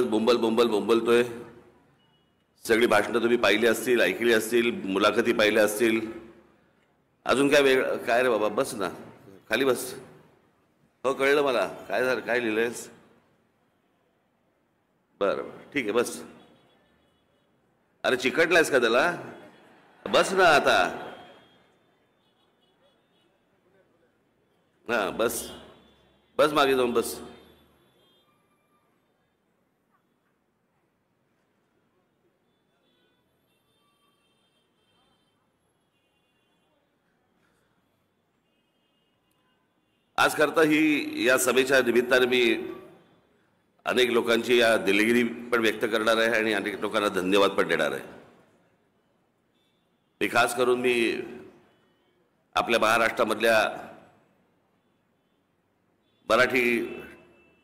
दिवस बोंबल बोंबल बोंबलतोय. सगळी भाषणं तुम्ही पाहिली असतील, ऐकली असतील, मुलाखती पाहिल्या असतील. अजून काय वेगळं काय रे बाबा? बस ना, खाली बस. हो कळलं मला. काय झालं? काय लिहिलंयस? बरं बरं ठीक आहे, बस. अरे चिकटलायस का त्याला? बस ना आता. हां बस बस, मागे जाऊन बस. आज करता ही या सभेच्या निमित्ताने मी अनेक लोकांची या दिलगिरी पण व्यक्त करणार आहे आणि अनेक लोकांना धन्यवाद पण देणार आहे. मी खास करून आपल्या महाराष्ट्रामधल्या मराठी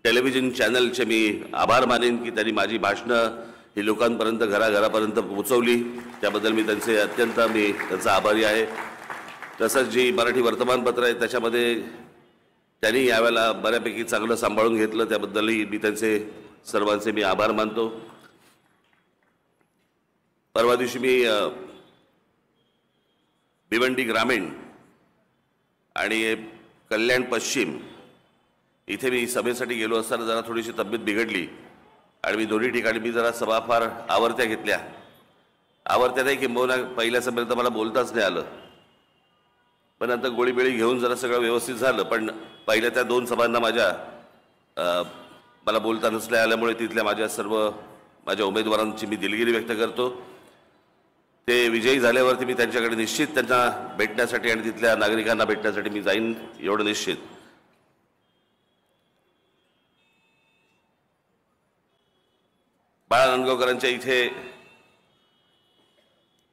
टेलिव्हिजन चॅनलचे मी आभार मानेन की त्यांनी माझी भाषणं ही लोकांपर्यंत घराघरापर्यंत पोहोचवली. त्याबद्दल मी त्यांचा आभारी आहे. तसंच जी मराठी वर्तमानपत्र आहे त्याच्यामध्ये त्यांनी यावेळेला बऱ्यापैकी चांगलं सांभाळून घेतलं, त्याबद्दलही मी सर्वांचे मी आभार मानतो. परवा दिवशी मी भिवंडी ग्रामीण आणि कल्याण पश्चिम इथे मी सभेसाठी गेलो असताना जरा थोडीशी तब्येत बिघडली आणि मी दोन्ही ठिकाणी मी जरा सभा फार आवरत्या घेतल्या. आवरत्या नाही किंबहुना पहिल्या सभेत तर मला बोलताच नाही आलं, पण नंतर गोळीबिळी घेऊन जरा सगळं व्यवस्थित झालं. पण पहिल्या त्या 2 सभांना मला बोलता नसल्या आल्यामुळे तिथल्या माझ्या उमेदवारांची मी दिलगिरी व्यक्त करतो. ते विजयी झाल्यावरती मी त्यांच्याकडे निश्चित त्यांना भेटण्यासाठी आणि तिथल्या नागरिकांना भेटण्यासाठी मी जाईन, एवढं निश्चित. बाळा नांदगावकरांच्या इथे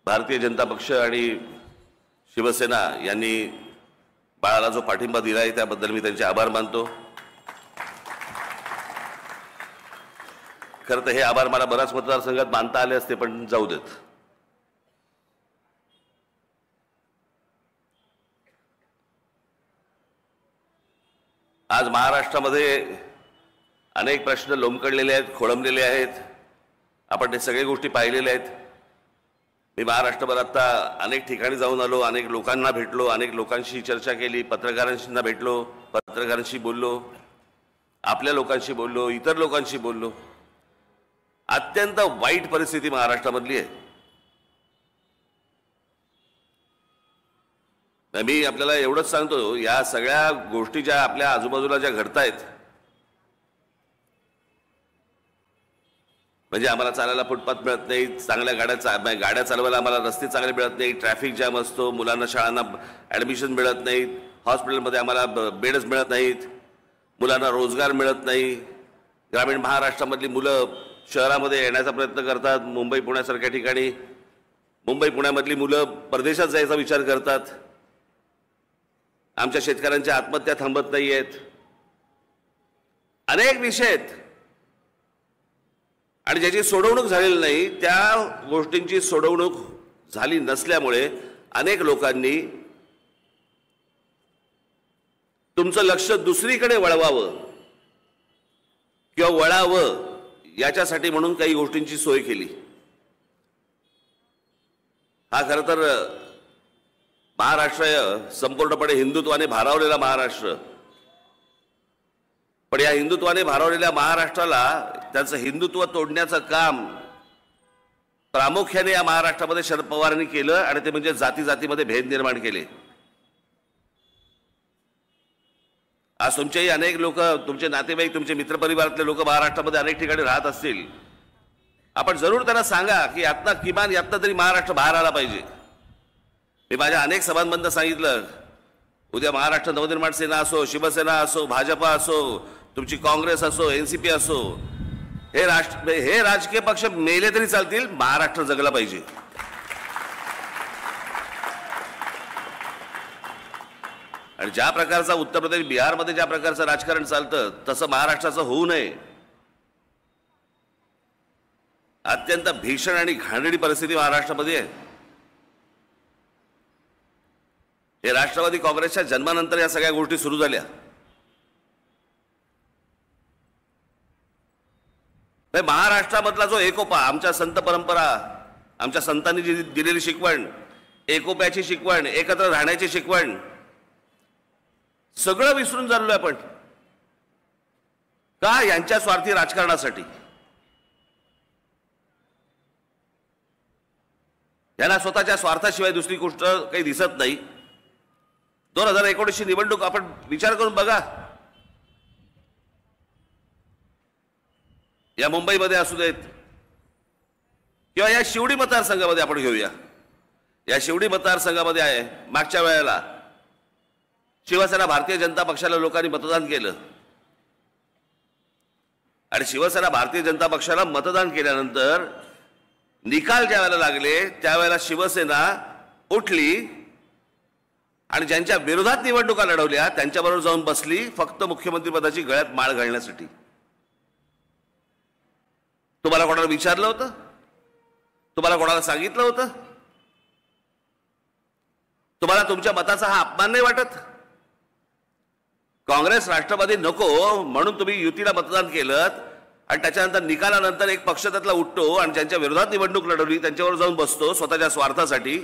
भारतीय जनता पक्ष आणि शिवसेना यांनी बाळाला जो पाठिंबा दिला आहे त्याबद्दल मी त्यांचे आभार मानतो. खरं तर हे आभार मला बऱ्याच मतदारसंघात मानता आले असते, पण जाऊ देत. आज महाराष्ट्रामध्ये अनेक प्रश्न लोंबकळलेले आहेत, खोळंबलेले आहेत. आपण ते सगळे गोष्टी पाहिलेल्या आहेत. मी महाराष्ट्रभर आता अनेक ठिकाणी जाऊन आलो, अनेक लोकांना भेटलो, अनेक लोकांशी चर्चा केली, पत्रकारांशी भेटलो, पत्रकारांशी बोललो, आपल्या लोकांशी बोललो, इतर लोकांशी बोललो. अत्यंत वाईट परिस्थिती महाराष्ट्रामधली आहे. मी आपल्याला एवढंच सांगतो, या सगळ्या गोष्टी ज्या आपल्या आजूबाजूला ज्या घडतायत, म्हणजे आम्हाला चालायला फुटपाथ मिळत नाही, चांगल्या गाड्या चालवायला आम्हाला रस्ते चांगले मिळत नाही, ट्रॅफिक जॅम असतो, मुलांना शाळांना ॲडमिशन मिळत नाहीत, हॉस्पिटलमध्ये आम्हाला बेड्स मिळत नाहीत, मुलांना रोजगार मिळत नाही. ग्रामीण महाराष्ट्रामधली मुलं शहरामध्ये येण्याचा प्रयत्न करतात, मुंबई पुण्यासारख्या ठिकाणी. मुंबई पुण्यामधली मुलं परदेशात जायचा विचार करतात. आमच्या शेतकऱ्यांच्या आत्महत्या थांबत नाही आहेत. अनेक विषय आहेत आणि ज्याची सोडवणूक झालेली नाही, त्या गोष्टींची सोडवणूक झाली नसल्यामुळे अनेक लोकांनी तुमचं लक्ष दुसरीकडे वळवावं किंवा वळावं याच्यासाठी म्हणून काही गोष्टींची सोय केली. हा खरं तर महाराष्ट्र संपूर्णपणे हिंदुत्वाने भारावलेला महाराष्ट्र. पण या हिंदुत्वाने भारावलेल्या महाराष्ट्राला त्यांचं हिंदुत्व तोडण्याचं काम प्रामुख्याने या महाराष्ट्रामध्ये शरद पवारांनी केलं आणि ते म्हणजे जातीमध्ये भेद निर्माण केले. आज तुमचेही अनेक लोक, तुमचे नातेवाईक, तुमचे मित्रपरिवारातले लोक महाराष्ट्रामध्ये अनेक ठिकाणी राहत असतील. आपण जरूर त्यांना सांगा की किमान यातनं तरी महाराष्ट्र बाहेर आला पाहिजे. मी माझ्या अनेक सभांमधून सांगितलं, उद्या महाराष्ट्र नवनिर्माण सेना असो, शिवसेना असो, भाजपा असो, तुमची काँग्रेस असो, एनसीपी असो, हे राजकीय पक्ष मेले तरी चालतील, महाराष्ट्र जगला पाहिजे. आणि ज्या प्रकारचा उत्तर प्रदेश, बिहारमध्ये ज्या प्रकारचं राजकारण चालतं तसं महाराष्ट्राचं होऊ नये. अत्यंत भीषण आणि घाणेरडी परिस्थिती महाराष्ट्रामध्ये आहे. हे राष्ट्रवादी काँग्रेसच्या जन्मानंतर या सगळ्या गोष्टी सुरू झाल्या. महाराष्ट्रामधला जो एकोपा, आमच्या संत परंपरा, आमच्या संतांनी जी दिलेली शिकवण, एकोप्याची शिकवण, एकत्र राहण्याची शिकवण, सगळं विसरून चाललोय आपण का? यांच्या स्वार्थी राजकारणासाठी. यांना स्वतःच्या स्वार्थाशिवाय दुसरी गोष्ट काही दिसत नाही. 2019ची निवडणूक आपण विचार करून बघा. या मुंबईमध्ये असू देत किंवा या शिवडी मतदारसंघामध्ये आपण घेऊया. या शिवडी मतदारसंघामध्ये आहे, मागच्या वेळेला शिवसेना भारतीय जनता पक्षाला लोकांनी मतदान केलं आणि शिवसेना भारतीय जनता पक्षाला मतदान केल्यानंतर निकाल ज्या वेळेला लागले त्यावेळेला शिवसेना उठली आणि ज्यांच्या विरोधात निवडणुका लढवल्या त्यांच्याबरोबर जाऊन बसली फक्त मुख्यमंत्रीपदाची गळ्यात माळ घालण्यासाठी. तुम्हाला कोणाला विचारलं होतं? तुम्हाला कोणाला सांगितलं होतं? तुम्हाला तुमच्या मताचा हा अपमान नाही वाटत? काँग्रेस राष्ट्रवादी नको म्हणून तुम्ही युतीला मतदान केलं आणि त्याच्यानंतर निकालानंतर एक पक्ष त्यातला उठतो आणि ज्यांच्या विरोधात निवडणूक लढवली त्यांच्यावर जाऊन बसतो स्वतःच्या स्वार्थासाठी.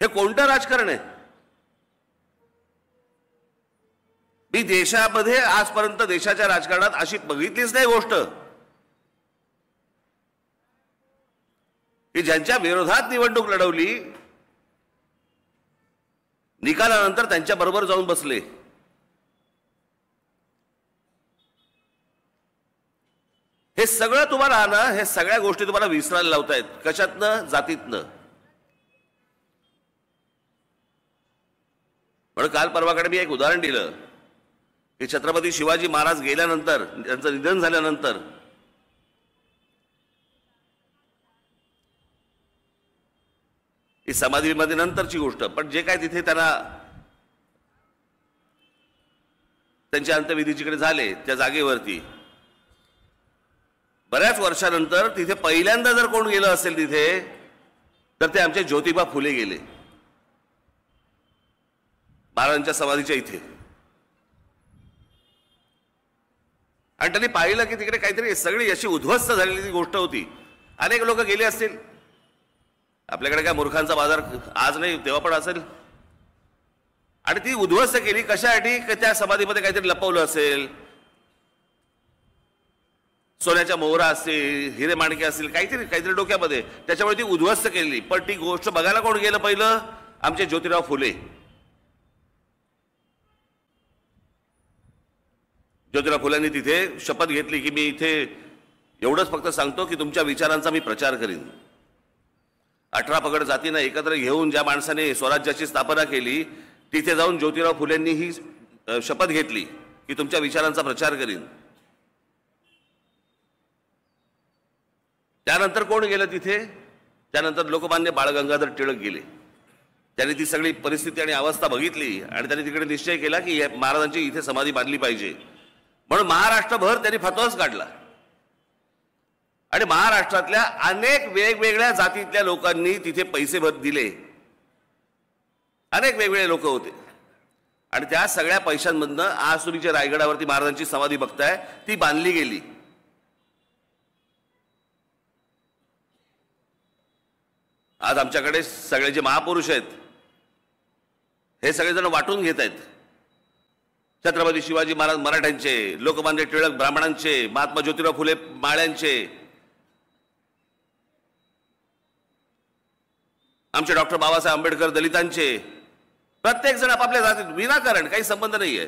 हे कोणतं राजकारण आहे? मी देशामध्ये आजपर्यंत देशाच्या राजकारणात अशी बघितलीच नाही गोष्ट की ज्यांच्या विरोधात निवडणूक लढवली निकालानंतर त्यांच्या बरोबर जाऊन बसले. हे सगळं तुम्हाला ना, हे सगळ्या गोष्टी तुम्हाला विसरायला लावतायत. कशातनं? जातीतनं. म्हणून काल परवाकडे मी एक उदाहरण दिलं की छत्रपती शिवाजी महाराज गेल्यानंतर, त्यांचं निधन झाल्यानंतर ही समाधीमध्ये नंतरची गोष्ट, पण जे काय तिथे त्यांना त्यांच्या अंत्यविधीकडे झाले त्या जागेवरती बऱ्याच वर्षानंतर तिथे पहिल्यांदा जर कोण गेलं असेल तिथे तर ते आमचे ज्योतिबा फुले गेले महाराजांच्या समाधीच्या इथे. आणि त्यांनी पाहिलं की तिकडे काहीतरी सगळी अशी उद्ध्वस्त झालेली गोष्ट होती. अनेक लोक गेले असतील. आपल्याकडे काय मूर्खांचा बाजार आज नाही तेव्हा पण असेल. आणि ती उद्ध्वस्त केली कशासाठी? की त्या समाधीमध्ये काहीतरी लपवलं असेल, सोन्याच्या मोहरा असतील, हिरे माणके असतील, काहीतरी डोक्यामध्ये, त्याच्यामुळे ती उद्ध्वस्त केली. पण ती गोष्ट बघायला कोण गेलं पहिलं? आमचे ज्योतिराव फुले. ज्योतिराव फुल्यांनी तिथे शपथ घेतली की मी इथे एवढंच फक्त सांगतो की तुमच्या विचारांचा मी प्रचार करीन. 18 पगड जातींना एकत्र घेऊन ज्या माणसाने स्वराज्याची स्थापना केली तिथे जाऊन ज्योतिराव फुलेंनी ही शपथ घेतली की तुमच्या विचारांचा प्रचार करीन. त्यानंतर कोण गेलं तिथे? त्यानंतर लोकमान्य बाळ गंगाधर टिळक गेले. त्यांनी ती सगळी परिस्थिती आणि अवस्था बघितली आणि त्यांनी तिकडे निश्चय केला की महाराजांची इथे समाधी बांधली पाहिजे. म्हणून महाराष्ट्रभर त्यांनी फतवाच काढला आणि महाराष्ट्रातल्या अनेक वेगवेगळ्या जातीतल्या लोकांनी तिथे पैसे दिले. अनेक वेगवेगळे लोक होते आणि त्या सगळ्या पैशांमधनं आज तुम्ही जे रायगडावरती महाराजांची समाधी बघताय ती बांधली गेली. आज आमच्याकडे सगळे जे महापुरुष आहेत हे सगळेजण वाटून घेत आहेत. छत्रपती शिवाजी महाराज मराठ्यांचे, लोकमान्य टिळक ब्राह्मणांचे, महात्मा ज्योतिराव फुले माळ्यांचे, आमचे डॉक्टर बाबासाहेब आंबेडकर दलितांचे, प्रत्येक जण आपापल्या जातीत विनाकारण काही संबंध नाहीये.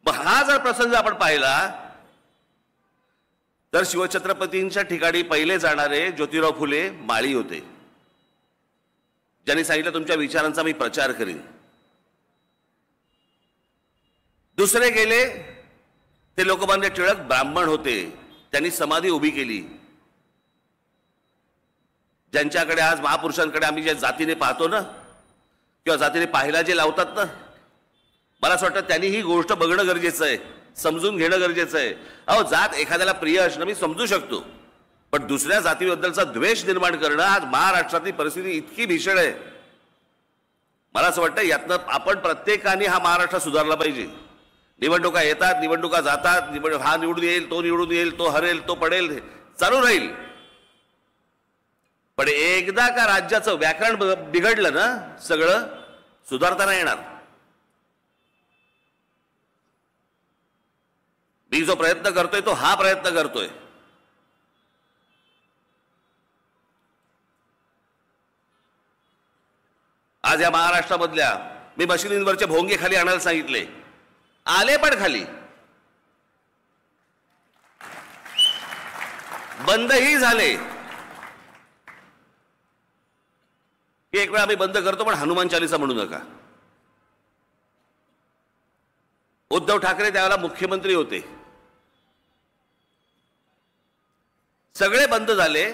मग हा जर प्रसंग आपण पाहिला तर शिवछत्रपतींच्या ठिकाणी पहिले जाणारे ज्योतिराव फुले माळी होते, ज्यांनी सांगितलं तुमच्या विचारांचा मी प्रचार करीन. दुसरे गेले ते लोकमान्य टिळक ब्राह्मण होते, त्यांनी समाधी उभी केली. ज्यांच्याकडे आज महापुरुषांकडे आम्ही ज्या जातीने पाहतो ना किंवा जातीने पाहायला जे लावतात ना, मला असं वाटतं त्यांनी ही गोष्ट बघणं गरजेचं आहे, समजून घेणं गरजेचं आहे. अहो, जात एखाद्याला प्रिय असणं मी समजू शकतो, पण दुसऱ्या जातीबद्दलचा द्वेष निर्माण करणं आज महाराष्ट्रातली परिस्थिती इतकी भीषण आहे मला असं वाटतं यातनं आपण प्रत्येकाने हा महाराष्ट्र सुधारला पाहिजे. निवडणुका येतात, निवडणुका जातात, हा निवडून येईल, तो निवडून येईल, तो हरेल, तो पडेल, चालू राहील. पण एकदा का राज्याचं व्याकरण बिघडलं ना, सगळं सुधारता नाही येणार. मी जो प्रयत्न करतोय तो हा प्रयत्न करतोय. आज या महाराष्ट्रामधल्या मी मशिनींवरचे भोंगे खाली आणायला सांगितले, आले पण खाली. बंदही झाले. एक वेळा आम्ही बंद करतो, पण हनुमान चालीसा म्हणू नका. उद्धव ठाकरे त्यावेळेला मुख्यमंत्री होते. सगळे बंद झाले.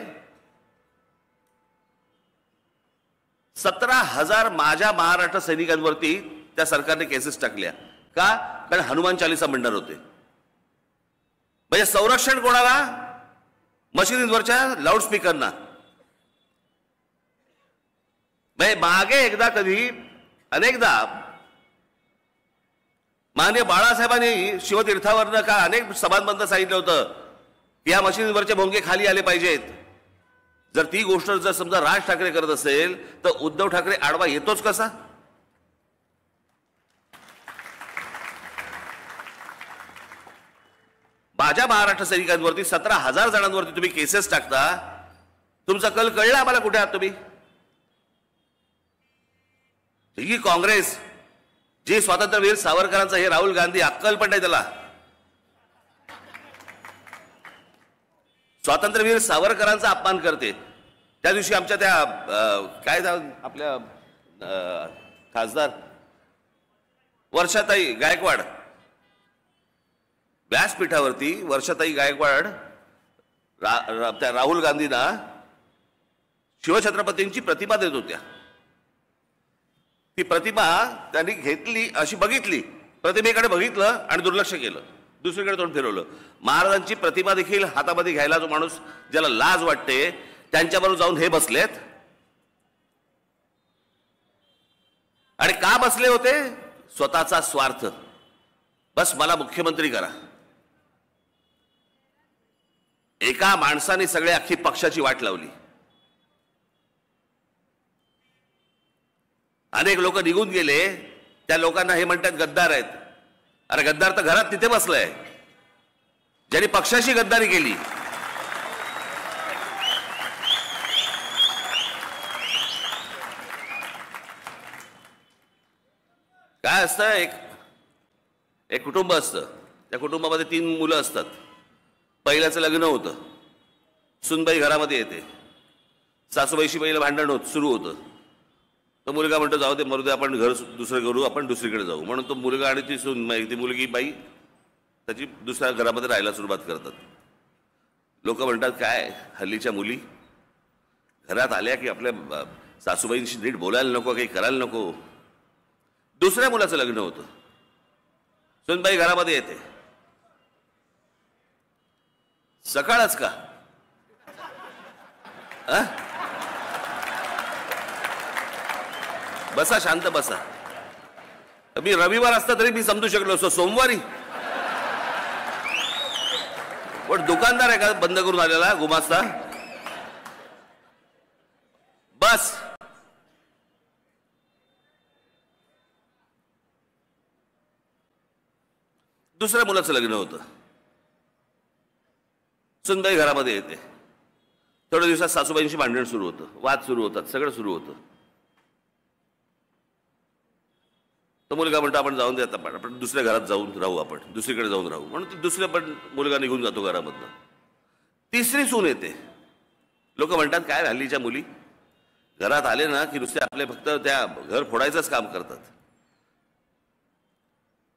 17,000 माझ्या महाराष्ट्र सैनिकांवरती त्या सरकारने केसेस टाकल्या. का? कारण हनुमान चालीसा म्हणणार होते. म्हणजे संरक्षण कोणाला? मशिनींवरच्या लाऊडस्पीकरना. मागे एकदा कधी अनेकदा माननीय बाळासाहेबांनी शिवतीर्थावरनं का अनेक सभांबंद सांगितलं होतं की या मशिनींवरचे भोंगे खाली आले पाहिजेत. जर ती गोष्ट जर समजा राज ठाकरे करत असेल तर उद्धव ठाकरे आडवा येतोच कसा? माझ्या महाराष्ट्र सैनिकांवरती 17,000 जणांवरती तुम्ही केसेस टाकता. तुमचा कल कळला आम्हाला कुठे आहात तुम्ही. ही काँग्रेस जे स्वातंत्र्यवीर सावरकरांचा, हे राहुल गांधी अक्कल पण नाही त्याला. स्वातंत्र्यवीर सावरकरांचा अपमान करते. त्या दिवशी आमच्या त्या काय आपल्या खासदार वर्षाताई गायकवाड व्यासपीठावरती वर्षाताई गायकवाड त्या राहुल गांधींना शिवछत्रपतींची प्रतिमा देत होत्या. ती प्रतिमा त्यांनी घेतली, अशी बघितली, प्रतिमेकडे बघितलं आणि दुर्लक्ष केलं, दुसरीकडे तोंड फिरवलं. महाराजांची प्रतिमा देखील हातामध्ये घ्यायला जो माणूस ज्याला लाज वाटते त्यांच्याबरोबर जाऊन हे बसलेत. आणि का बसले होते? स्वतःचा स्वार्थ. बस मला मुख्यमंत्री करा. एका माणसाने सगळे अख्खी पक्षाची वाट लावली. अनेक लोक निघून गेले. त्या लोकांना हे म्हणतात गद्दार आहेत. अरे गद्दार तर घरात तिथे बसलाय ज्यांनी पक्षाशी गद्दारी केली. काय असतं, एक कुटुंब असतं. त्या कुटुंबामध्ये 3 मुलं असतात. पहिल्याचं लग्न होतं. सुनबाई घरामध्ये येते. सासूबाईशी पहिलं भांडण सुरू होतं. तो मुलगा म्हणतो जाऊ दे, मरू दे, आपण घर दुसरं करू, आपण दुसरीकडे जाऊ. म्हणून तो मुलगा आणि ती सून, ती मुलगी बाई त्याची दुसऱ्या घरामध्ये राहायला सुरुवात करतात. लोक म्हणतात काय हल्लीच्या मुली घरात आल्या की आपल्या सासूबाईंशी नीट बोलायला नको, काही करायला नको. दुसऱ्या मुलाचं लग्न होतं. सुनबाई घरामध्ये येते. सकाळच का? बसा, शांत बसा. मी रविवार असता तरी मी समजू शकलो असतो. सोमवारी पण दुकानदार आहे का बंद करून आलेला गुमास्ता? बस. दुसऱ्या मुलाचं लग्न होतं. सुनबाई घरामध्ये येते. थोड्या दिवसात सासूबाईंशी भांडण सुरू होतं, वाद सुरू होतात, सगळं सुरू होतं. तो मुलगा म्हणतो आपण जाऊन दे, आता आपण दुसऱ्या घरात जाऊन राहू, आपण दुसरीकडे जाऊन राहू. म्हणून तो दुसऱ्या पण मुलगा निघून जातो घरामधनं. तिसरी सून येते. लोक म्हणतात काय हल्लीच्या मुली घरात आले ना की नुसते आपले फक्त त्या घर फोडायचंच काम करतात.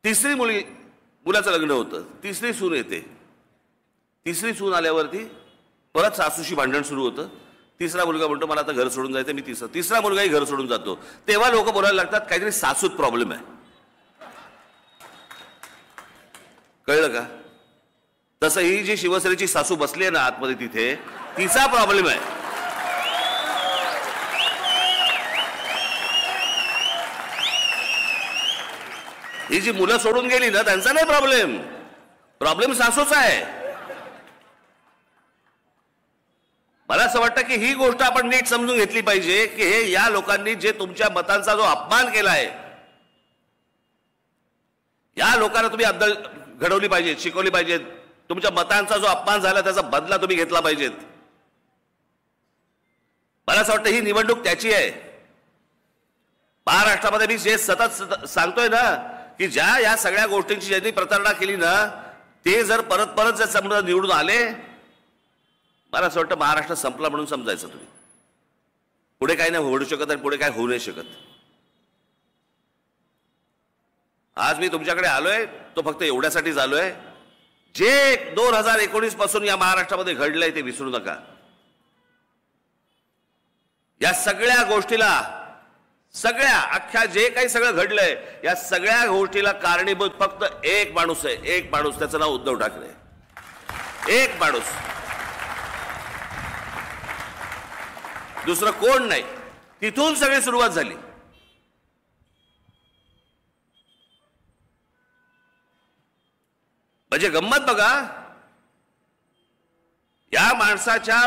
तिसरी मुलाचं लग्न होतं. तिसरी सून येते. तिसरी सून आल्यावरती परत सासूशी भांडण सुरू होतं. तिसरा मुलगा म्हणतो मला आता घर सोडून जायचं. मी तिसरा मुलगाही घर सोडून जातो. तेव्हा लोक बोलायला लागतात काहीतरी सासूत प्रॉब्लेम आहे. कळलं का? तसं ही जी शिवसेनेची सासू बसली आहे ना आतमध्ये, तिथे तिचा प्रॉब्लेम आहे. ही जी मुलं सोडून गेली ना त्यांचा नाही प्रॉब्लेम सासूचा आहे. मला असं वाटतं की ही गोष्ट आपण नीट समजून घेतली पाहिजे की हे या लोकांनी जे तुमच्या मतांचा जो अपमान केला आहे, या लोकांना तुम्ही अद्दल घडवली पाहिजे, शिकवली पाहिजे. तुमच्या मतांचा जो अपमान झाला त्याचा बदला तुम्ही घेतला पाहिजेत. मला असं वाटतं ही निवडणूक त्याची आहे. महाराष्ट्रामध्ये मी जे सतत सांगतोय ना की ज्या या सगळ्या गोष्टींची ज्यांनी प्रतारणा केली ना ते जर परत जर समजा निवडून आले, मला असं वाटतं महाराष्ट्र संपला म्हणून समजायचं. तुम्ही पुढे काही नाही होऊ शकत आणि पुढे काय होऊ नाही शकत. आज मी तुमच्याकडे आलोय तो फक्त एवढ्यासाठीच आलोय, जे 2019 पासून या महाराष्ट्रामध्ये घडलंय ते विसरू नका. या सगळ्या गोष्टीला, सगळ्या अख्ख्या जे काही सगळं घडलंय या सगळ्या गोष्टीला कारणीभूत फक्त एक माणूस आहे, एक माणूस, त्याचं नाव उद्धव ठाकरे. एक माणूस, दुसरं कोण नाही. तिथून सगळी सुरुवात झाली. म्हणजे गंमत बघा, या माणसाच्या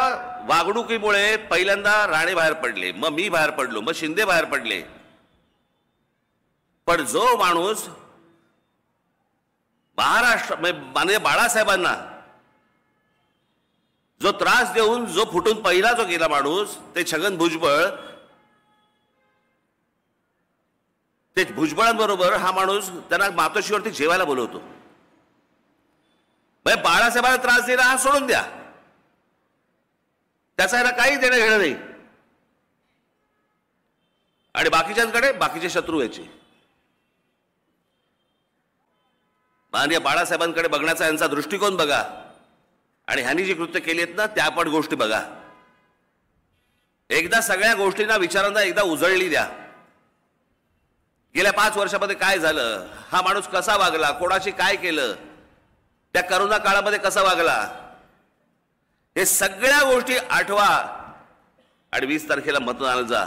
वागणुकीमुळे पहिल्यांदा राणे बाहेर पडले, मग मी बाहेर पडलो, मग शिंदे बाहेर पडले. पण जो माणूस महाराष्ट्र माननीय बाळासाहेबांना जो त्रास देऊन जो फुटून पहिला जो गेला माणूस ते छगन भुजबळ, ते भुजबळांबरोबर हा माणूस त्यांना मातोश्रीवरती जेवायला बोलवतो. बाळासाहेबांना त्रास दिला हा सोडून द्या, त्याचा ह्याला काही देणं घेणं नाही. आणि बाकीच्यांकडे बाकीचे शत्रू यायचे. माननीय बाळासाहेबांकडे बघण्याचा यांचा दृष्टिकोन बघा आणि ह्यांनी जी कृत्य केली आहेत ना त्या पण गोष्टी बघा. एकदा सगळ्या गोष्टींना विचारांना एकदा उजळली द्या. गेल्या 5 वर्षामध्ये काय झालं, हा माणूस कसा वागला, कोणाशी काय केलं, त्या करोना काळामध्ये कसा वागला, हे सगळ्या गोष्टी आठवा आणि 20 तारखेला मतदानाला जा.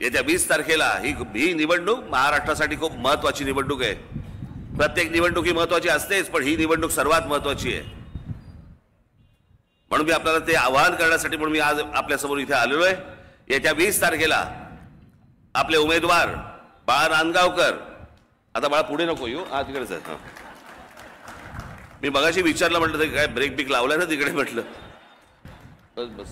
येत्या 20 तारखेला ही निवडणूक महाराष्ट्रासाठी खूप महत्वाची निवडणूक आहे. प्रत्येक निवडणूक ही महत्वाची असतेच, पण ही निवडणूक सर्वात महत्वाची आहे. म्हणून मी आपल्याला ते आवाहन करण्यासाठी म्हणून मी आज आपल्यासमोर इथे आलेलो आहे. येत्या 20 तारखेला आपले उमेदवार बाळा नांदगावकर, आता बाळा पुढे नको येऊ, हा तिकडेच आहे. मी मगाशी विचारलं, म्हटलं काय ब्रेक बिक लावलाय ना तिकडे, म्हटलं बस.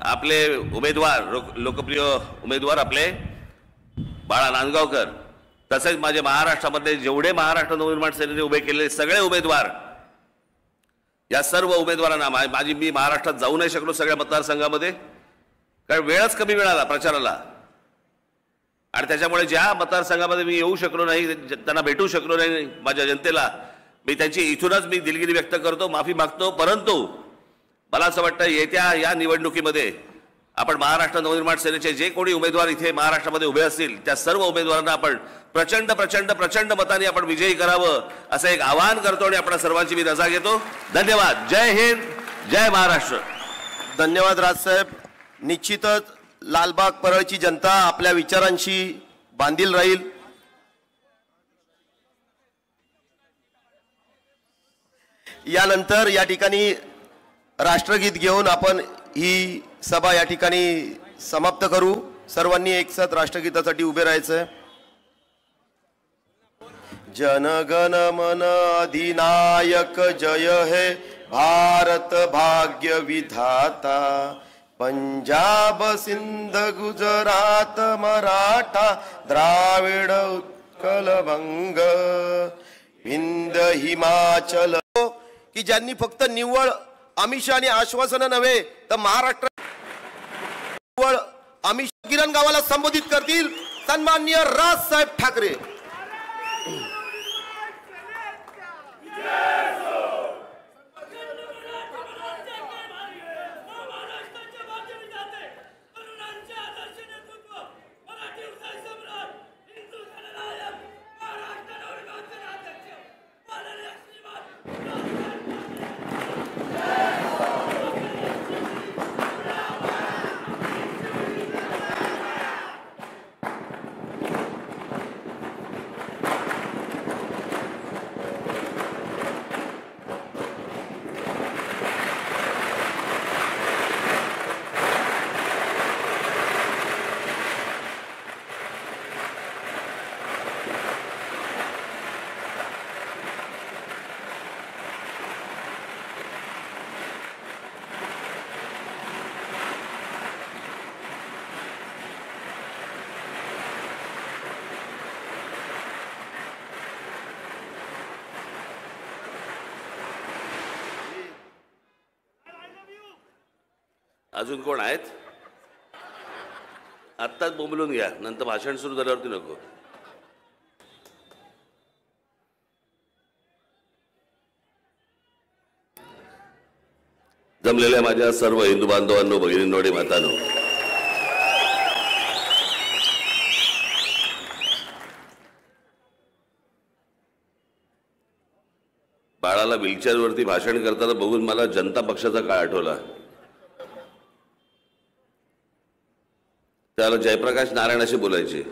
आपले उमेदवार, लोकप्रिय उमेदवार आपले बाळा नांदगावकर, तसेच माझे महाराष्ट्रामध्ये जेवढे महाराष्ट्र नवनिर्माण सेनेने उभे केलेले सगळे उमेदवार, या सर्व उमेदवारांना मी महाराष्ट्रात जाऊ नाही शकलो सगळ्या मतदारसंघामध्ये, कारण वेळच कमी मिळाला प्रचाराला. आणि त्याच्यामुळे ज्या मतदारसंघामध्ये मी येऊ शकलो नाही, त्यांना भेटू शकलो नाही माझ्या जनतेला, मी त्यांची इथूनच मी दिलगिरी व्यक्त करतो, माफी मागतो. परंतु मला असं वाटतं येत्या या निवडणुकीमध्ये आपण महाराष्ट्र नवनिर्माण सेनेचे जे कोणी उमेदवार इथे महाराष्ट्रामध्ये उभे असतील त्या सर्व उमेदवारांना आपण प्रचंड प्रचंड प्रचंड मताने आपण विजयी करावं असं एक आवाहन करतो आणि आपण सर्वांची मी रजा घेतो. धन्यवाद. जय हिंद, जय महाराष्ट्र. धन्यवाद राजसाहेब. निश्चितच लालबाग परळची जनता आपल्या विचारांशी बांधील राहील. यानंतर या ठिकाणी राष्ट्रगीत घेऊन आपण ही सभा या ठिकाणी समाप्त करू. सर्वांनी एकसाथ राष्ट्रगीतासाठी उभे राहायचंय. जनगण मन अधिनायक जय हे भारत भाग्य विधाता, पंजाब सिंध गुजरात मराठा द्राविड उत्कल बंग विंध्य हिमाचल. की ज्यांनी फक्त निव्वळ आमिष आणि आश्वासन नव्हे तर महाराष्ट्र निव्वळ आमिष गिरण गावाला संबोधित करतील सन्माननीय राजसाहेब ठाकरे. अजून कोण आहेत? आत्ताच बोंबलून घ्या, नंतर भाषण सुरू झाल्यावरती नको. जमलेल्या माझ्या सर्व हिंदू बांधवांनो, भगिनींनो आणि मातांनो, बाळाला व्हीलचेअरवरती भाषण करताना बघून मला जनता पक्षाचा काळ आठवला. त्याला जयप्रकाश नारायण असे बोलायचे.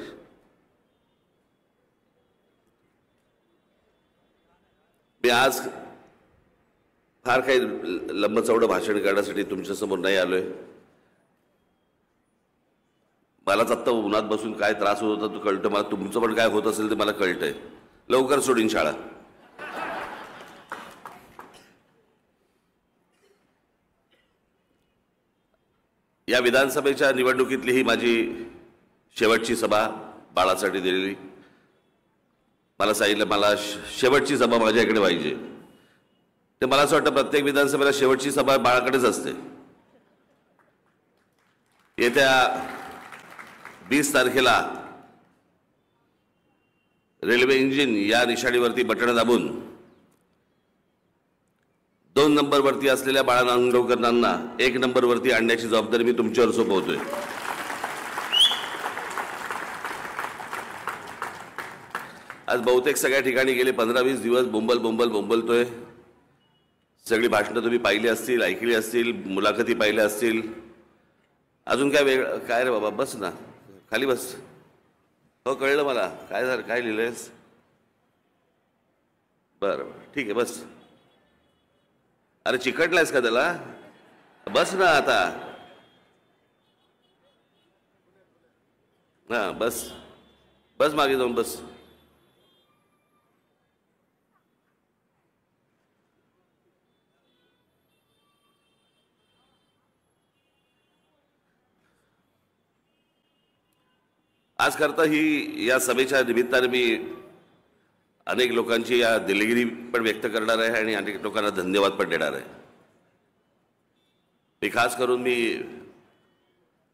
मी आज फार काही लंबचौडं भाषण करण्यासाठी तुमच्यासमोर नाही आलोय. मलाच आत्ता उन्हात बसून काय त्रास होत होता तो कळतं मला. तुमचं पण काय होत असेल ते मला कळतंय. लवकर सोडीन शाळा. या विधानसभेच्या निवडणुकीतली ही माझी शेवटची सभा बाळासाठी दिलेली. मला सांगितलं मला शेवटची सभा माझ्याकडे पाहिजे. ते मला असं वाटतं प्रत्येक विधानसभेला शेवटची सभा बाळाकडेच असते. येत्या 20 तारखेला रेल्वे इंजिन या निशाणीवरती बटण दाबून 2 नंबरवरती असलेल्या बाळा नांदगावकरांना 1 नंबरवरती आणण्याची जबाबदारी मी तुमच्यावर सोपवतोय. आज बहुतेक सगळ्या ठिकाणी गेले 15-20 दिवस बोंबलतोय. सगळी भाषणं तुम्ही पाहिली असतील, ऐकली असतील, मुलाखती पाहिल्या असतील. अजून काय वेगळं? काय रे बाबा, बस ना खाली बस. हो कळलं मला. काय झालं? काय लिहिलंयस? बरं ठीक आहे बस. अरे चिकटलायस का त्याला? बस ना आता. हा बस बस, मागे जाऊन बस. आज करता ही या सभेच्या निमित्ताने मी अनेक लोकांची या दिलगिरी पण व्यक्त करणार आहे आणि अनेक लोकांना धन्यवाद पण देणार आहे. मी खास करून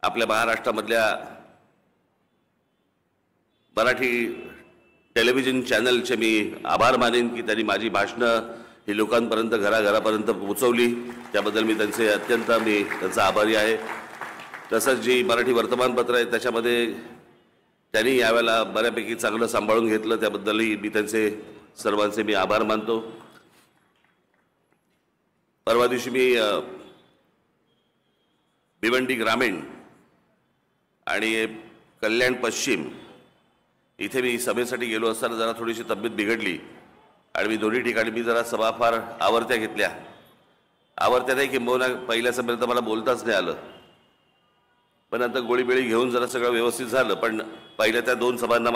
आपल्या महाराष्ट्रामधल्या मराठी टेलिव्हिजन चॅनलचे मी आभार मानेन की त्यांनी माझी भाषणं ही लोकांपर्यंत घराघरापर्यंत पोहोचवली. त्याबद्दल मी त्यांचा आभारी आहे. तसंच जी मराठी वर्तमानपत्र आहे त्याच्यामध्ये त्यांनी यावेळेला बऱ्यापैकी चांगलं सांभाळून घेतलं. त्याबद्दलही मी सर्वांचे मी आभार मानतो. परवा दिवशी मी भिवंडी ग्रामीण आणि कल्याण पश्चिम इथे मी सभेसाठी गेलो असताना जरा थोडीशी तब्येत बिघडली आणि मी दोन्ही ठिकाणी मी जरा सभा फार आवरत्या घेतल्या. आवरत्या नाही किंबहुना पहिल्या सभेत मला बोलताच नाही आलं. पण नंतर गोळीबिळी घेऊन जरा सगळं व्यवस्थित झालं. पण पहिल्या त्या 2 सभांना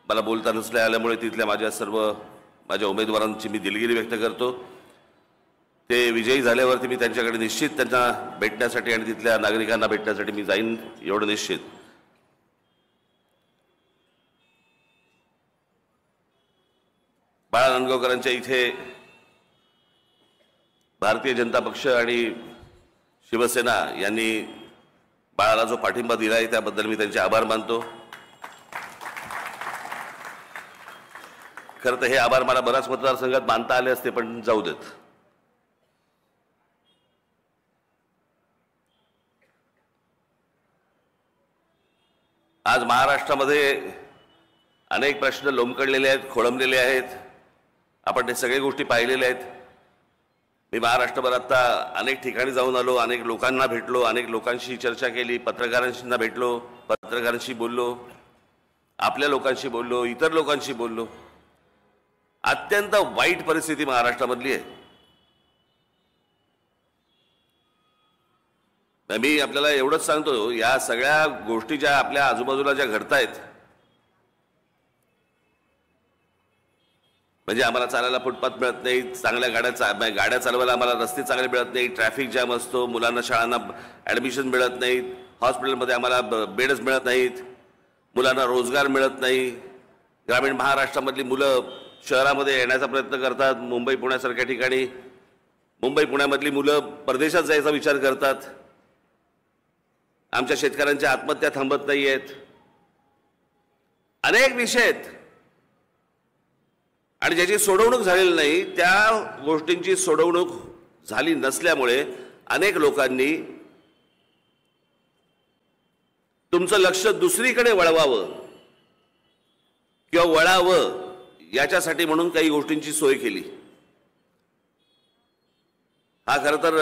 मला बोलता नसल्या आल्यामुळे तिथल्या माझ्या उमेदवारांची मी दिलगिरी व्यक्त करतो. ते विजयी झाल्यावरती मी त्यांच्याकडे निश्चित त्यांना भेटण्यासाठी आणि तिथल्या नागरिकांना भेटण्यासाठी मी जाईन, एवढं निश्चित. बाळा नांदगावकरांच्या इथे भारतीय जनता पक्ष आणि शिवसेना यांनी बाळाला जो पाठिंबा दिला आहे त्याबद्दल मी त्यांचे आभार मानतो. खरं तर हे आभार मला बऱ्याच मतदारसंघात मानता आले असते, पण जाऊ देत. आज महाराष्ट्रामध्ये अनेक प्रश्न लोंबकळलेले आहेत, खोळंबलेले आहेत. आपण ते सगळे गोष्टी पाहिलेल्या आहेत. मी महाराष्ट्रभर आता अनेक ठिकाणी जाऊन आलो, अनेक लोकांना भेटलो, अनेक लोकांशी चर्चा केली, पत्रकारांशी भेटलो, पत्रकारांशी बोललो, आपल्या लोकांशी बोललो, इतर लोकांशी बोललो. अत्यंत वाईट परिस्थिती महाराष्ट्रामधली आहे. मी आपल्याला एवढंच सांगतो, या सगळ्या गोष्टी ज्या आपल्या आजूबाजूला ज्या घडतायत, म्हणजे आम्हाला चालायला फुटपाथ मिळत नाही, चांगल्या गाड्या चालवायला आम्हाला रस्ते चांगले मिळत नाही, ट्रॅफिक जॅम असतो, मुलांना शाळांना ॲडमिशन मिळत नाहीत, हॉस्पिटलमध्ये आम्हाला बेड्स मिळत नाहीत, मुलांना रोजगार मिळत नाही. ग्रामीण महाराष्ट्रामधली मुलं शहरामध्ये येण्याचा प्रयत्न करतात, मुंबई पुण्यासारख्या ठिकाणी मुंबई पुण्यामधली मुलं परदेशात जायचा विचार करतात. आमच्या शेतकऱ्यांच्या आत्महत्या थांबत नाही आहेत. अनेक विषय आहेत आणि ज्याची सोडवणूक झालेली नाही त्या गोष्टींची सोडवणूक झाली नसल्यामुळे अनेक लोकांनी तुमचं लक्ष दुसरीकडे वळवावं किंवा वळावं याच्यासाठी म्हणून काही गोष्टींची सोय केली. हा खरं तर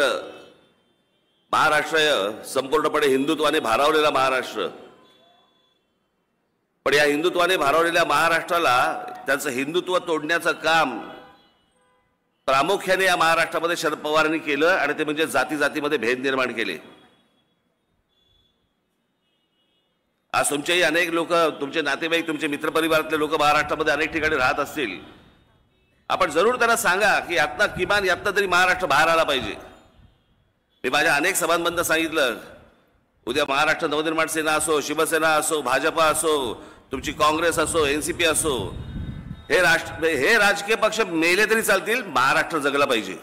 महाराष्ट्र संपूर्णपणे हिंदुत्वाने भारावलेला महाराष्ट्र. पण या हिंदुत्वाने भारावलेल्या महाराष्ट्राला त्याचं हिंदुत्व तोडण्याचं काम प्रामुख्याने या महाराष्ट्रामध्ये शरद पवारांनी केलं आणि ते म्हणजे जाती जातीमध्ये भेद निर्माण केले. आज तुमचेही अनेक लोक, तुमचे नातेवाईक, तुमचे मित्रपरिवारातले लोक महाराष्ट्रामध्ये अनेक ठिकाणी राहत असतील. आपण जरूर त्यांना सांगा की आता किमान यातनं तरी महाराष्ट्र बाहेर आला पाहिजे. मी माझ्या अनेक सभांमधून सांगितलं, उद्या महाराष्ट्र नवनिर्माण सेना असो, शिवसेना असो, भाजपा असो, तुमची काँग्रेस असो, एनसीपी असो, हे राजकीय पक्ष मेले तरी चालतील, महाराष्ट्र जगला पाहिजे.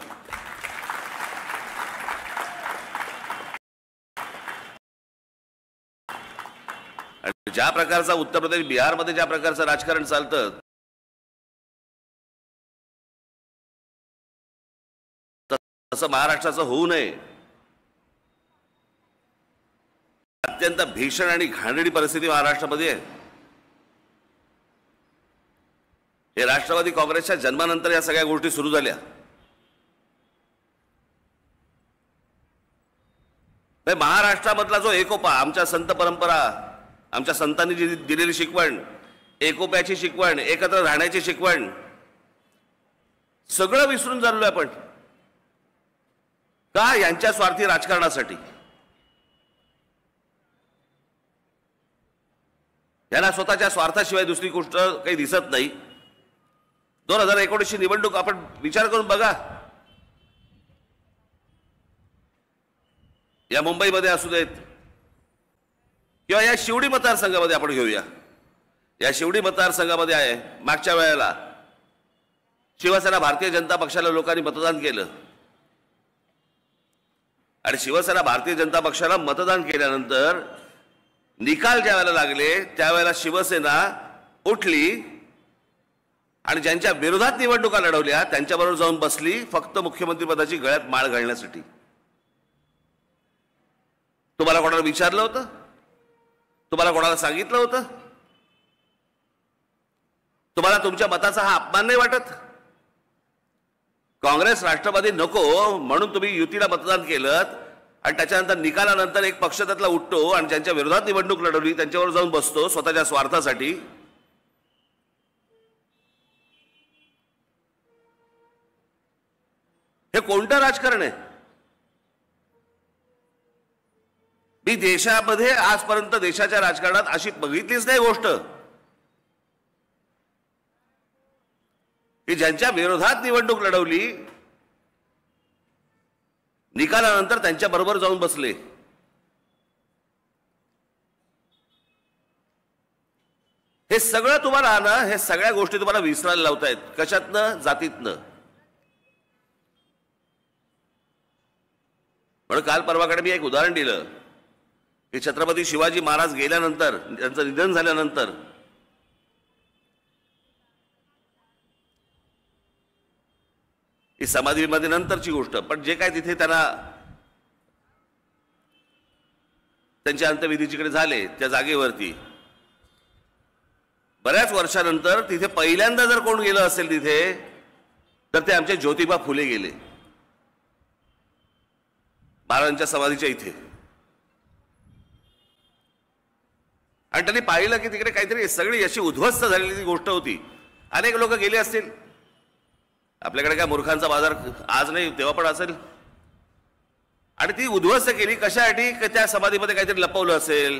ज्या प्रकारचा उत्तर प्रदेश, बिहारमध्ये ज्या प्रकारचं राजकारण चालतं तसं महाराष्ट्राचं होऊ नये. अत्यंत भीषण आणि घाणेरडी परिस्थिती महाराष्ट्रामध्ये आहे. हे राष्ट्रवादी काँग्रेसच्या जन्मानंतर या सगळ्या गोष्टी सुरू झाल्या. महाराष्ट्रामधला जो एकोपा, आमच्या संत परंपरा, आमच्या संतांनी जी दिलेली शिकवण, एकोप्याची शिकवण, एकत्र राहण्याची शिकवण, सगळं विसरून चाललोय आपण. का? यांच्या स्वार्थी राजकारणासाठी. यांना स्वतःच्या स्वार्थाशिवाय दुसरी गोष्ट काही दिसत नाही. 2019ची निवडणूक आपण विचार करून बघा. या मुंबईमध्ये असू देत किंवा या शिवडी मतदारसंघामध्ये आपण घेऊया. या शिवडी मतदारसंघामध्ये आहे, मागच्या वेळेला शिवसेना भारतीय जनता पक्षाला लोकांनी मतदान केलं आणि शिवसेना भारतीय जनता पक्षाला मतदान केल्यानंतर निकाल ज्या वेळेला लागले त्यावेळेला शिवसेना उठली आणि ज्यांच्या विरोधात निवडणुका लढवल्या त्यांच्याबरोबर जाऊन बसली, फक्त मुख्यमंत्री पदाची गळ्यात माळ घालण्यासाठी. तुम्हाला कोणाला विचारलं होतं? तुम्हाला कोणाला सांगितलं होतं? तुम्हाला तुमच्या मताचा हा अपमान नाही वाटत? काँग्रेस राष्ट्रवादी नको म्हणून तुम्ही युतीला मतदान केलं आणि त्याच्यानंतर निकालानंतर एक पक्ष त्यातला उठतो आणि ज्यांच्या विरोधात निवडणूक लढवली त्यांच्यावर जाऊन बसतो स्वतःच्या स्वार्थासाठी. हे कोणतं राजकारण आहे? मी देशामध्ये आजपर्यंत देशाच्या राजकारणात अशी बघितलीच नाही गोष्ट की ज्यांच्या विरोधात निवडणूक लढवली निकालानंतर त्यांच्या बरोबर जाऊन बसले. हे सगळं तुम्हाला ना, हे सगळ्या गोष्टी तुम्हाला विसरायला लावतायत. कशातनं? जातीतनं. म्हणून काल परवाकडे मी एक उदाहरण दिलं की छत्रपती शिवाजी महाराज गेल्यानंतर, त्यांचं निधन झाल्यानंतर ही समाधीमध्ये नंतरची गोष्ट, पण जे काय तिथे त्यांना त्यांच्या अंत्यविधीकडे झाले त्या जागेवरती बऱ्याच वर्षानंतर तिथे पहिल्यांदा जर कोण गेलं असेल तिथे तर ते आमचे ज्योतिबा फुले गेले महाराजांच्या समाधीच्या इथे. आणि त्यांनी पाहिलं की तिकडे काहीतरी सगळी अशी उद्ध्वस्त झालेली गोष्ट होती. अनेक लोक गेले असतील. आपल्याकडे काय मूर्खांचा बाजार आज नाही, तेव्हा पण असेल. आणि ती उद्ध्वस्त केली कशासाठी? त्या समाधीमध्ये काहीतरी लपवलं असेल,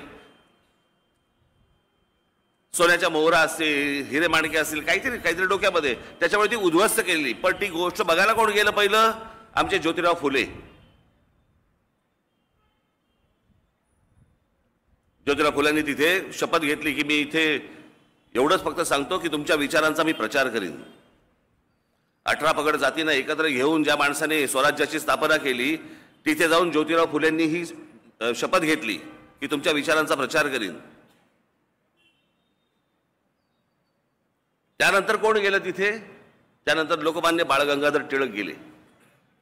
सोन्याच्या मोहरा असतील, हिरे माणके असतील, काहीतरी डोक्यामध्ये, त्याच्यामुळे ती उद्ध्वस्त केली. पण ती गोष्ट बघायला कोण गेलं पहिलं? आमचे ज्योतिराव फुले. ज्योतिराव फुल्यांनी तिथे शपथ घेतली की मी इथे एवढंच फक्त सांगतो की तुमच्या विचारांचा मी प्रचार करीन. 18 पगड जातींना एकत्र घेऊन ज्या माणसाने स्वराज्याची स्थापना केली, तिथे जाऊन ज्योतिराव फुलेंनी ही शपथ घेतली की तुमच्या विचारांचा प्रचार करीन. त्यानंतर कोण गेलं तिथे? त्यानंतर लोकमान्य बाळ गंगाधर टिळक गेले.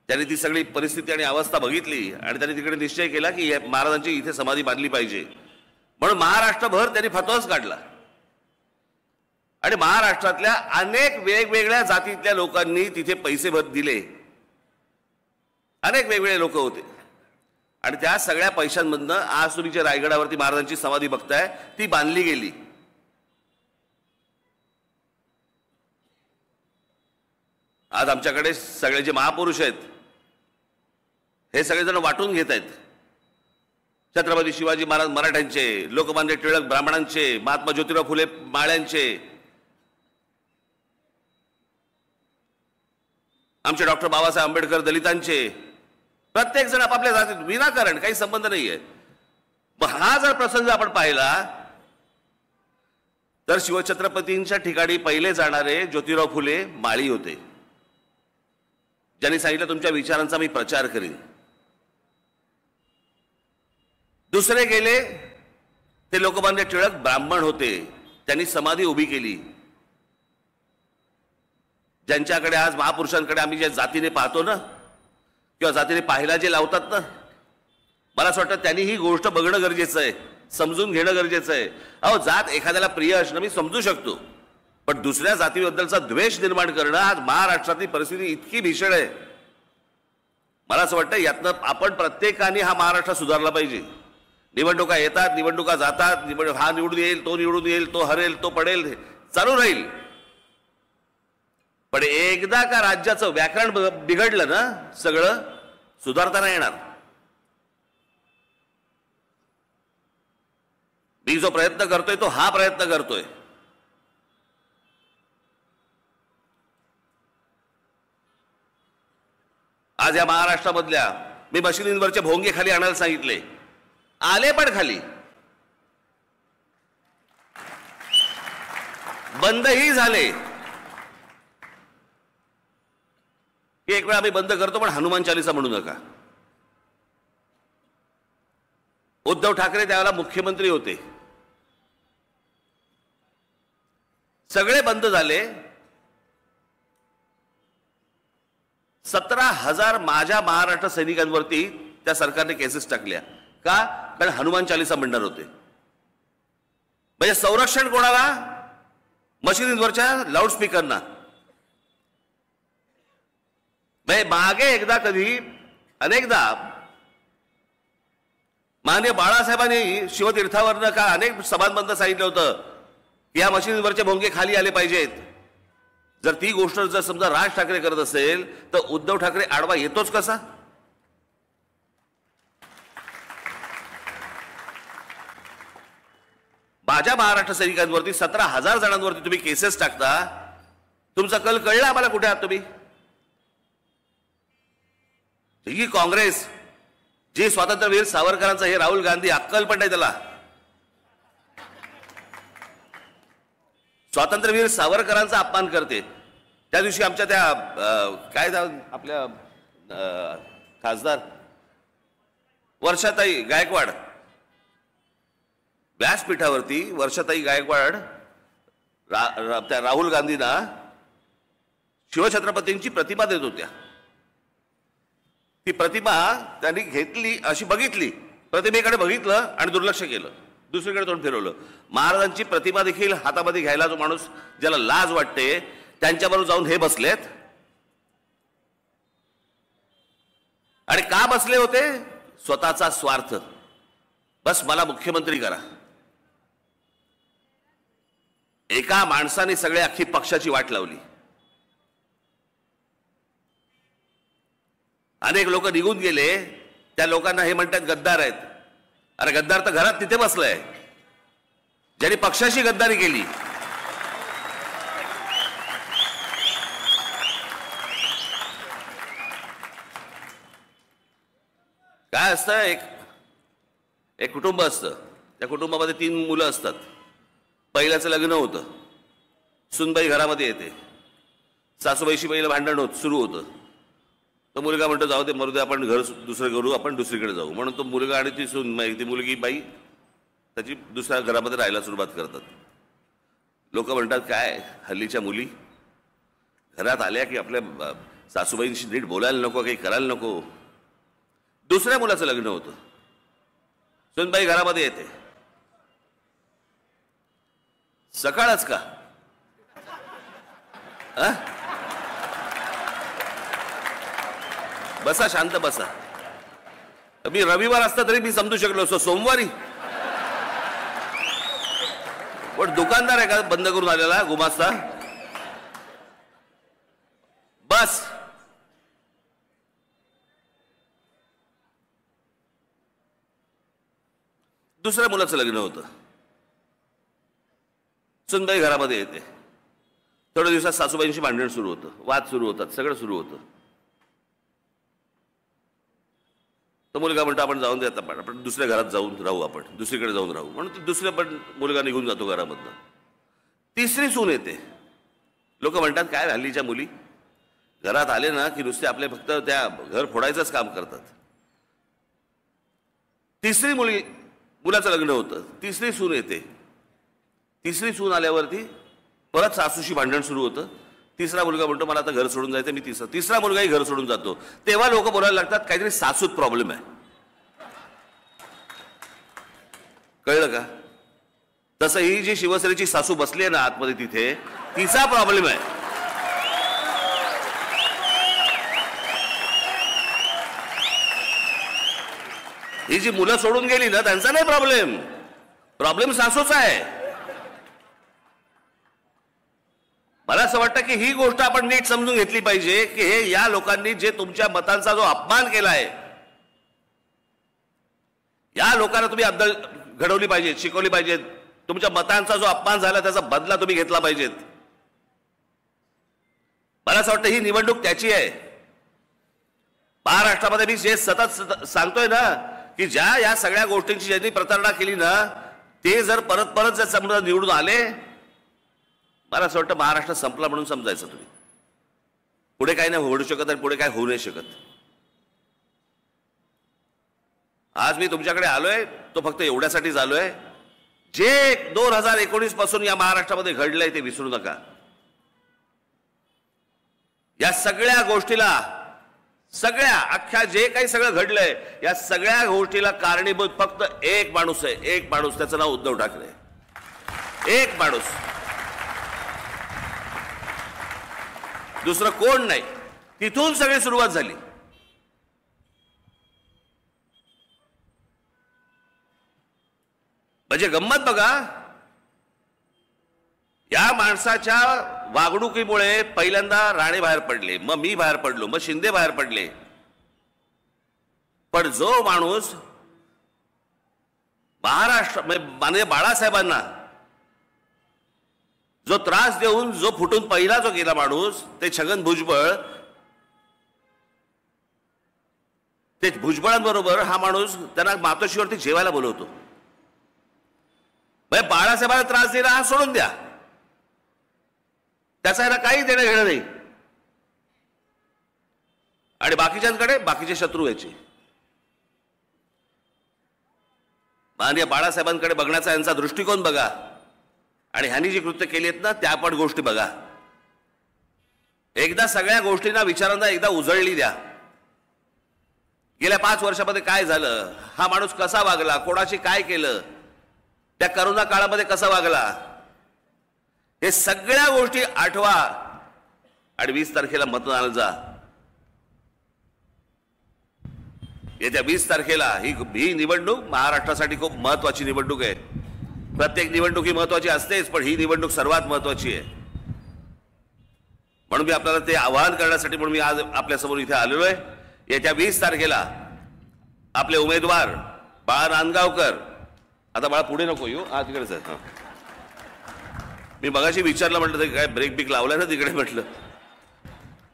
त्यांनी ती सगळी परिस्थिती आणि अवस्था बघितली आणि त्यांनी तिकडे निश्चय केला की महाराजांची इथे समाधी बांधली पाहिजे. म्हणून महाराष्ट्रभर त्यांनी फतवाच काढला आणि महाराष्ट्रातल्या अनेक वेगवेगळ्या जातीतल्या लोकांनी तिथे पैसे दिले. अनेक वेगवेगळे लोक होते आणि त्या सगळ्या पैशांमधनं आज तुम्ही जे रायगडावरती महाराजांची समाधी बघताय ती बांधली गेली. आज आमच्याकडे सगळे जे महापुरुष आहेत हे सगळेजण वाटून घेत आहेत. छत्रपती शिवाजी महाराज मराठ्यांचे, लोकमान्य टिळक ब्राह्मणांचे, महात्मा ज्योतिराव फुले माळ्यांचे, आमचे डॉक्टर बाबासाहेब आंबेडकर दलितांचे, प्रत्येक जण आपापल्या जातीत विनाकारण काही संबंध नाहीये. हा जर प्रसंग आपण पाहिला तर शिवछत्रपतींच्या ठिकाणी पहिले जाणारे ज्योतिराव फुले माळी होते, ज्यांनी सांगितलं तुमच्या विचारांचा मी प्रचार करीन. दुसरे गेले ते लोकमान्य टिळक ब्राह्मण होते, त्यांनी समाधी उभी केली. ज्यांच्याकडे आज महापुरुषांकडे आम्ही ज्या जातीने पाहतो ना किंवा जातीने पाहायला जे लावतात ना, मला असं वाटतं त्यांनी ही गोष्ट बघणं गरजेचं आहे, समजून घेणं गरजेचं आहे. अहो, जात एखाद्याला प्रिय असणं मी समजू शकतो, पण दुसऱ्या जातीबद्दलचा द्वेष निर्माण करणं आज महाराष्ट्रातली परिस्थिती इतकी भीषण आहे. मला असं वाटतं यातनं आपण प्रत्येकाने हा महाराष्ट्र सुधारला पाहिजे. निवडणुका येतात, निवडणुका जातात, हा निवडून येईल, तो निवडून येईल, तो हरेल, तो पडेल, चालू राहील. पण एकदा का राज्याचं व्याकरण बिघडलं ना, सगळं सुधारता नाही येणार. मी जो प्रयत्न करतोय तो हा प्रयत्न करतोय. आज या महाराष्ट्रामधल्या मी मशिदींवरचे भोंगे खाली आणायला सांगितले, आले पण खाली. बंदही झाले की एक वेळा आम्ही बंद करतो पण हनुमान चालीसा म्हणू नका. उद्धव ठाकरे त्यावेळेला मुख्यमंत्री होते, सगळे बंद झाले. 17,000 माझ्या महाराष्ट्र सैनिकांवरती त्या सरकारने केसेस टाकल्या. का? कारण हनुमान चालीसा म्हणणार होते. म्हणजे संरक्षण कोणाला? मशिदींवरच्या लाऊडस्पीकरना. मागे एकदा कधी अनेकदा माननीय बाळासाहेबांनी शिवतीर्थावरनं का अनेक सभांबंद सांगितलं होतं की या मशिदींवरचे भोंगे खाली आले पाहिजेत. जर ती गोष्ट जर समजा राज ठाकरे करत असेल तर उद्धव ठाकरे आडवा येतोच कसा? माझ्या महाराष्ट्र सैनिकांवरती 17,000 जणांवरती तुम्ही केसेस टाकता. तुमचा कल कळला आम्हाला कुठे आहात तुम्ही? ही काँग्रेस जे स्वातंत्र्यवीर सावरकरांचा, हे राहुल गांधी अक्कल पण नाही त्याला. स्वातंत्र्यवीर सावरकरांचा अपमान करते. त्या दिवशी आमच्या त्या काय आपल्या खासदार वर्षाताई गायकवाड, व्यासपीठावरती वर्षाताई गायकवाड त्या राहुल गांधींना शिवछत्रपतींची प्रतिमा देत होत्या. ती प्रतिमा त्यांनी घेतली, अशी बघितली, प्रतिमेकडे बघितलं आणि दुर्लक्ष केलं, दुसरीकडे तोंड फिरवलं. महाराजांची प्रतिमा देखील हातामध्ये घ्यायला जो माणूस ज्याला लाज वाटते त्यांच्याबरोबर जाऊन हे बसलेत. आणि का बसले होते? स्वतःचा स्वार्थ. बस मला मुख्यमंत्री करा. एका माणसाने सगळे अख्खी पक्षाची वाट लावली. अनेक लोक निघून गेले, त्या लोकांना हे म्हणतात गद्दार आहेत. अरे गद्दार तर घरात तिथे बसलाय ज्यांनी पक्षाशी गद्दारी केली. काय असतं, एक कुटुंब असतं, त्या कुटुंबामध्ये 3 मुलं असतात. पहिल्याचं लग्न होतं, सुनबाई घरामध्ये येते, सासूबाईशी पहिलं भांडण सुरू होतं. तो मुलगा म्हणतो जाऊ दे मरू दे, आपण घर दुसरं करू, आपण दुसरीकडे जाऊ. म्हणून तो मुलगा आणि ती सून ती मुलगी बाई त्याची दुसऱ्या घरामध्ये राहायला सुरुवात करतात. लोक म्हणतात काय हल्लीच्या मुली घरात आल्या की आपल्या सासूबाईंशी नीट बोलायला नको, काही करायला नको. दुसऱ्या मुलाचं लग्न होतं. सुनबाई घरामध्ये येते. सकाळच का बसा शांत बसा. मी रविवार असता तरी मी समजू शकलो असतो, सोमवारी पण दुकानदार आहे का बंद करून आलेला गुमास्ता. बस दुसऱ्या मुलाचं लग्न होतं. सुनबाई घरामध्ये येते. थोड्या दिवसात सासूबाईंशी भांडण सुरू होतं, वाद सुरू होतात, सगळं सुरू होतं. तो मुलगा म्हणतो आपण जाऊन दे आता, आपण दुसऱ्या घरात जाऊन राहू, आपण दुसरीकडे जाऊन राहू. म्हणून तो दुसऱ्या पण मुलगा निघून जातो घरामधनं. तिसरी सून येते. लोक म्हणतात काय हल्लीच्या मुली घरात आले ना की नुसते आपले फक्त त्या घर फोडायचंच काम करतात. तिसरी मुलाचं लग्न होतं. तिसरी सून येते. तिसरी सून आल्यावरती परत सासूशी भांडण सुरू होतं. तिसरा मुलगा म्हणतो मला आता घर सोडून जायचं, मी तिसरा मुलगाही घर सोडून जातो. तेव्हा लोक बोलायला लागतात काहीतरी सासूत प्रॉब्लेम आहे. कळलं का? तसं ही जी शिवसेनेची सासू बसली आहे ना आतमध्ये, तिथे तिचा प्रॉब्लेम आहे. ही जी मुलं सोडून गेली ना त्यांचा नाही प्रॉब्लेम, प्रॉब्लेम सासूचा आहे. मला असं वाटतं की ही गोष्ट आपण नीट समजून घेतली पाहिजे की हे या लोकांनी जे तुमच्या मतांचा जो अपमान केलाय, या लोकांना तुम्ही अद्दल घडवली पाहिजे, शिकवली पाहिजे. तुमच्या मतांचा जो अपमान झाला त्याचा बदला तुम्ही घेतला पाहिजेत. मला असं वाटतं ही निवडणूक त्याची आहे. महाराष्ट्रामध्ये मी जे सतत सांगतोय ना की ज्या या सगळ्या गोष्टींची ज्यांनी प्रतारणा केली ना ते जर परत परत जर समजा निवडून आले, मला असं वाटतं महाराष्ट्र संपला म्हणून समजायचं. तुम्ही पुढे काय नाही होऊ शकत आणि पुढे काय होऊ नाही शकत. आज मी तुमच्याकडे आलोय तो फक्त एवढ्यासाठीच आलोय, जे 2019 पासून या महाराष्ट्रामध्ये घडलंय ते विसरू नका. या सगळ्या गोष्टीला, सगळ्या अख्ख्या जे काही सगळं घडलंय या सगळ्या गोष्टीला कारणीभूत फक्त एक माणूस आहे. एक माणूस, त्याचं नाव उद्धव ठाकरे. एक माणूस, दुसरं कोण नाही. तिथून सगळी सुरुवात झाली. म्हणजे गंमत बघा, या माणसाच्या वागणुकीमुळे पहिल्यांदा राणे बाहेर पडले, मग मी बाहेर पडलो, मग शिंदे बाहेर पडले. पण जो माणूस महाराष्ट्र माननीय बाळासाहेबांना जो त्रास देऊन जो फुटून पहिला जो गेला माणूस ते छगन भुजबळ, ते भुजबळांबरोबर हा माणूस त्यांना मातोश्रीवरती जेवायला बोलवतो. बाळासाहेबांना त्रास दिला हा सोडून द्या, त्याचा ह्याला काही देणं घेणं नाही. आणि बाकीच्यांकडे बाकीचे शत्रू व्हायचे. माननीय बाळासाहेबांकडे बघण्याचा यांचा दृष्टिकोन बघा आणि ह्यांनी जी कृत्य केली आहेत ना त्या पण गोष्टी बघा. एकदा सगळ्या गोष्टींना विचारांना एकदा उजळली द्या. गेल्या 5 वर्षामध्ये काय झालं, हा माणूस कसा वागला, कोणाशी काय केलं, त्या करोना काळामध्ये कसा वागला, हे सगळ्या गोष्टी आठवा आणि 20 तारखेला मतदानाला जा. येत्या 20 तारखेला ही निवडणूक महाराष्ट्रासाठी खूप महत्वाची निवडणूक आहे. प्रत्येक निवडणूक ही महत्वाची असतेच, पण ही निवडणूक सर्वात महत्वाची आहे. म्हणून मी आपल्याला ते आवाहन करण्यासाठी म्हणून मी आज आपल्यासमोर इथे आलेलो आहे. येत्या 20 तारखेला आपले उमेदवार बाळा नांदगावकर, आता बाळा पुढे नको येऊ, हा तिकडेच आहे. मी मगाशी विचारलं, म्हटलं काय ब्रेक बिक लावलाय ना तिकडे, म्हटलं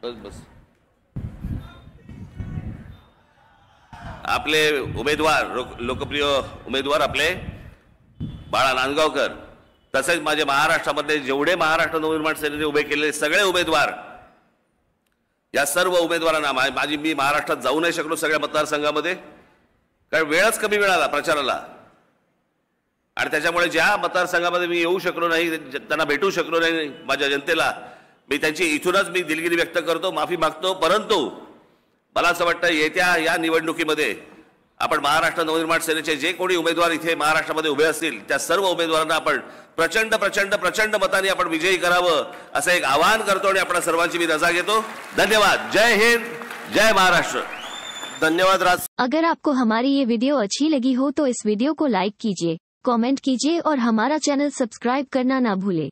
बस बस. आपले उमेदवार, लोकप्रिय उमेदवार आपले बाळा नांदगावकर, तसेच माझे महाराष्ट्रामध्ये जेवढे महाराष्ट्र नवनिर्माण सेनेने उभे केलेले सगळे उमेदवार या सर्व उमेदवारांना मी महाराष्ट्रात जाऊ नाही शकलो सगळ्या मतदारसंघामध्ये, कारण वेळच कमी मिळाला प्रचाराला. आणि त्याच्यामुळे ज्या मतदारसंघामध्ये मी येऊ शकलो नाही, त्यांना भेटू शकलो नाही माझ्या जनतेला, मी त्यांची इथूनच मी दिलगिरी व्यक्त करतो, माफी मागतो. परंतु मला असं वाटतं येत्या या निवडणुकीमध्ये आपण महाराष्ट्र नवनिर्माण सेनेचे जे कोणी उमेदवार इथे महाराष्ट्रामध्ये उभे असतील त्या सर्व उमेदवारांना आपण प्रचंड प्रचंड प्रचंड मतांनी आपण विजयी करावं असं एक आवाहन करतो आणि आपल्या सर्वांची मी रजा घेतो. धन्यवाद. जय हिंद, जय महाराष्ट्र. धन्यवाद राज. अगर आपको हमारी ये वीडियो अच्छी लगी हो तो इस वीडियो को लाइक कीजिए, कमेंट कीजिए और हमारा चैनल सब्सक्राइब करना ना भूले.